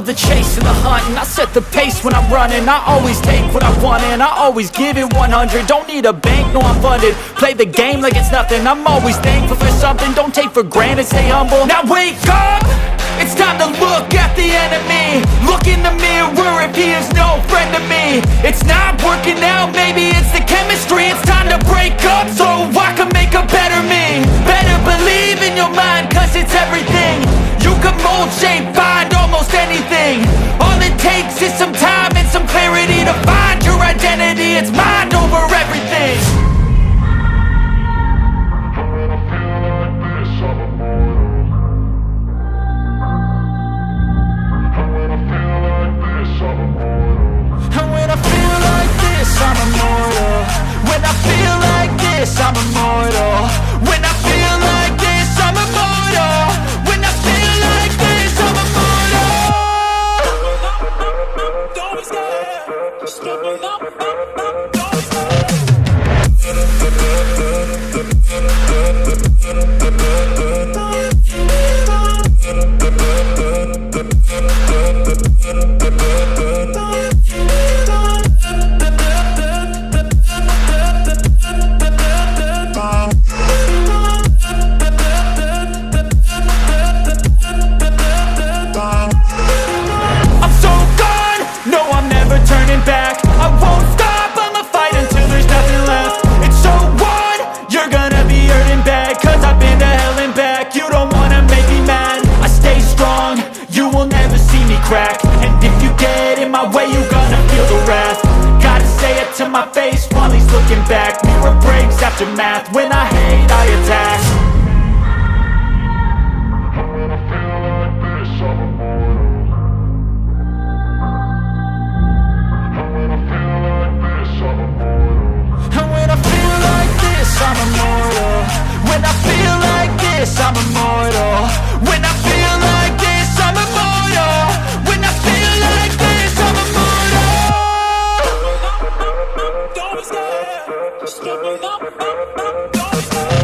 love the chase and the hunt, and I set the pace when I'm running. I always take what I want and I always give it 100. Don't need a bank, no I'm funded. Play the game like it's nothing. I'm always thankful for something. Don't take for granted, stay humble. Now wake up! It's time to look at the enemy. Look in the mirror if he is no friend to me. It's not working out, maybe it's the chemistry. It's time to break up so I can make a better me. Better believe in your mind, cause it's everything. You can mold, shape, find almost anything. All it takes is some time and some clarity to find your identity. It's mind over everything. I'm immortal. When I feel like this, I'm immortal. When I feel like this, I'm immortal. When I feel like this, I'm immortal. Don't be scared. Just give me up. Don't be scared. And if you get in my way, you're gonna feel the wrath. Gotta say it to my face while he's looking back. Mirror breaks after math. When I hate, I attack. When I feel like this, I'm immortal. When I feel like this, I'm immortal. And when I feel like this, I'm immortal. When I feel like this, I'm immortal. When I feel like this, I'm immortal. When I feel like this, I'm immortal. Don't be scared. Just give me up. Don't be scared.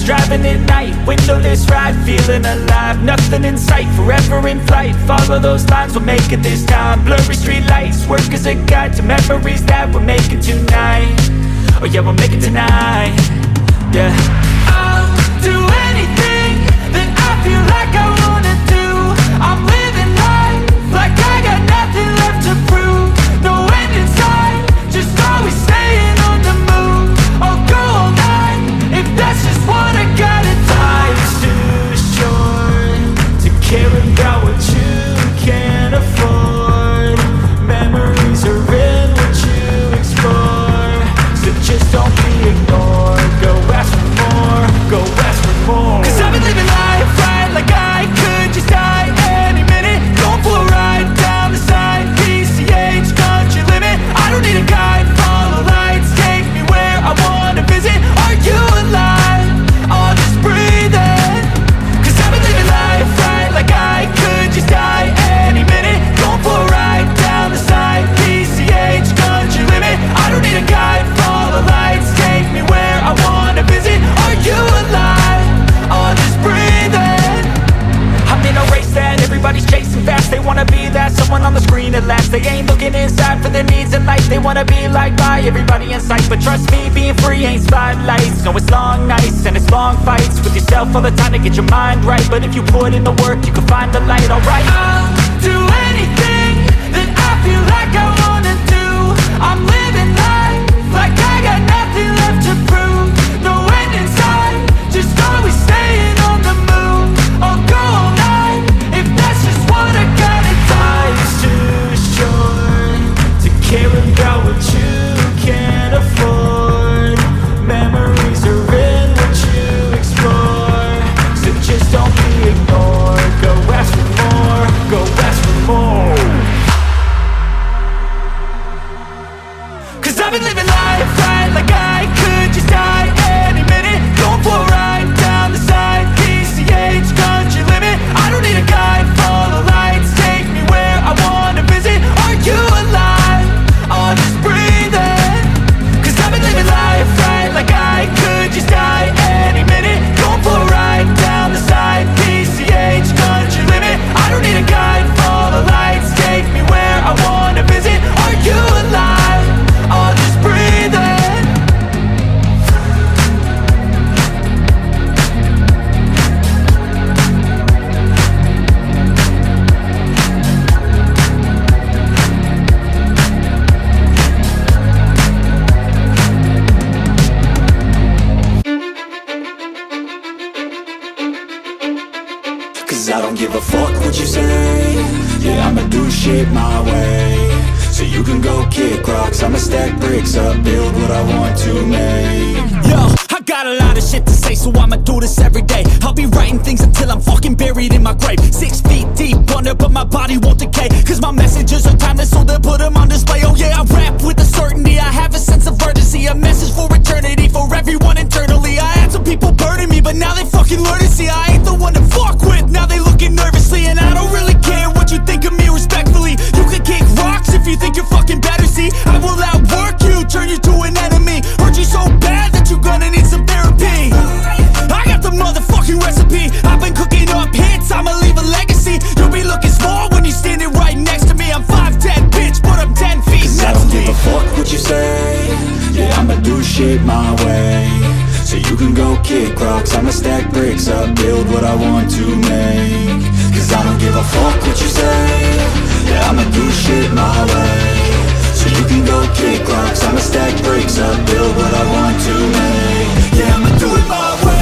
Driving at night, windowless ride, feeling alive. Nothing in sight, forever in flight. Follow those lines, we'll make it this time. Blurry street lights, work as a guide to memories that we're making tonight. Oh yeah, we'll make it tonight. Yeah. I'll do anything that I feel like I wanna do. I'm living life like I got nothing left to prove. No end in sight, just always staying on the move. I'll go all night if that's just what I gotta do. Life's too short to care about what you can't afford. Memories are in what you explore, so just don't be ignored. Go ask for more, go ask for more. in life, they wanna be liked by everybody in sight. But trust me, being free ain't spotlights. No, it's long nights and it's long fights with yourself all the time to get your mind right. But if you put in the work, you can find the light, alright. I'll do anything that I feel like I wanna do. I'm living life like I got nothing left to prove. No end in sight, just always staying on the move. I'll go all night if that's just what I gotta do. Life's too short to care about what you can't afford. Memories are in what you explore, so just don't be ignored. Go ask for more, go ask for more. Cause I've been living life right like I could just die any minute. Going for a ride down the side, PCH, country limit. I don't need a guide, follow lights, take me where I wanna visit. Are you alive? Or just breathing? Cause I've been living life right like I could just die any minute. Going for a ride down the side, PCH, country limit. I don't need a guide, follow lights, take me where I wanna visit. Are you alive? Or just breathing? Cause I don't give a fuck what you say. Yeah, I'ma do shit my way. So you can go kick rocks, I'ma stack bricks up, build what I want to make. Yo, I got a lot of shit to say, so I'ma do this every day. I'll be writing things until I'm fucking buried in my grave. 6 feet deep under, but my body won't decay. Cause my messages are timeless, so they'll put them on display. Oh yeah, I rap with a certainty, I have a sense of urgency. A message for eternity, for everyone internally. I had some people burning me, but now they fucking learn to see I ain't the one to fuck with, now they looking nervously. And I don't really care what you think of me, respectfully. You can kick rocks if you think you're fucking better, see. I will outwork you, turn you to an enemy. Hurt you so bad that you're gonna need some therapy. I got the motherfucking recipe. I've been cooking up hits, I'ma leave a legacy. You'll be looking small when you're standing right next to me. I'm 5'10", bitch, but I'm 10 feet Cause next I don't to me. give a fuck what you say. Yeah, I'ma do shit my way. So you can go kick rocks, I'ma stack bricks up, build what I want to make. Cause I don't give a fuck what you say. Yeah, I'ma do shit my way. So you can go kick rocks, I'ma stack bricks up, build what I want to make. Yeah, I'ma do it my way.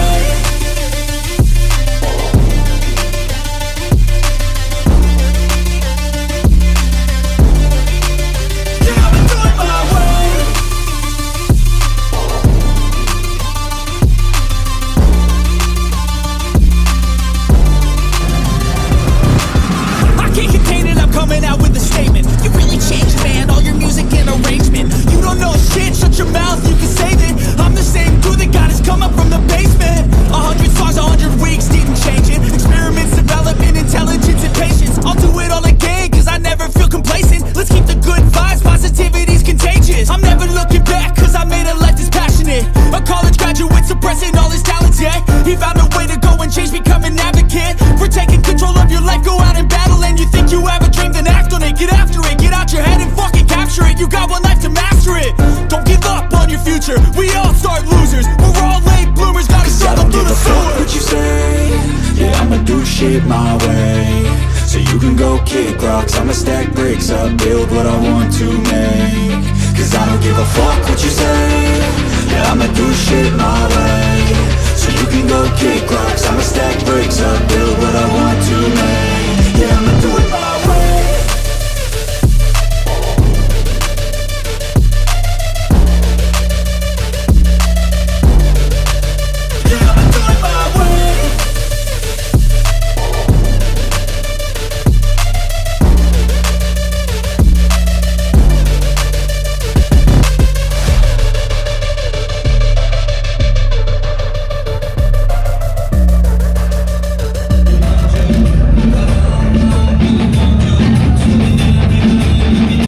Yeah, I'ma do it my way. I can't contain it, I'm coming out with a statement. You really changed, man, all your music and arrangement. You don't know shit, shut your mouth, you can save it. I'm the same dude that got his come up from the basement. 100 songs, 100 weeks, didn't change it. Experiments, development, intelligence, and patience. I'll do it all again, cause I never feel complacent. Let's keep the good vibes, positivity's contagious. I'm never looking back, cause I made a life that's passionate. A college graduate suppressing all his talents, yeah. He found a way to go and change, become an advocate. For taking control of your life, go out and battle. And you think you have a dream, then act on it. Get after it, get out your head and fucking capture it. You got one life to master it. Don't give up on your future, we all start losers. We're all late bloomers, gotta struggle through the sewer. What you say? Yeah, I'ma do shit my way. So you can go kick rocks, I'ma stack bricks up, build what I want to make. Cause I don't give a fuck what you say. Yeah, I'ma do shit my way.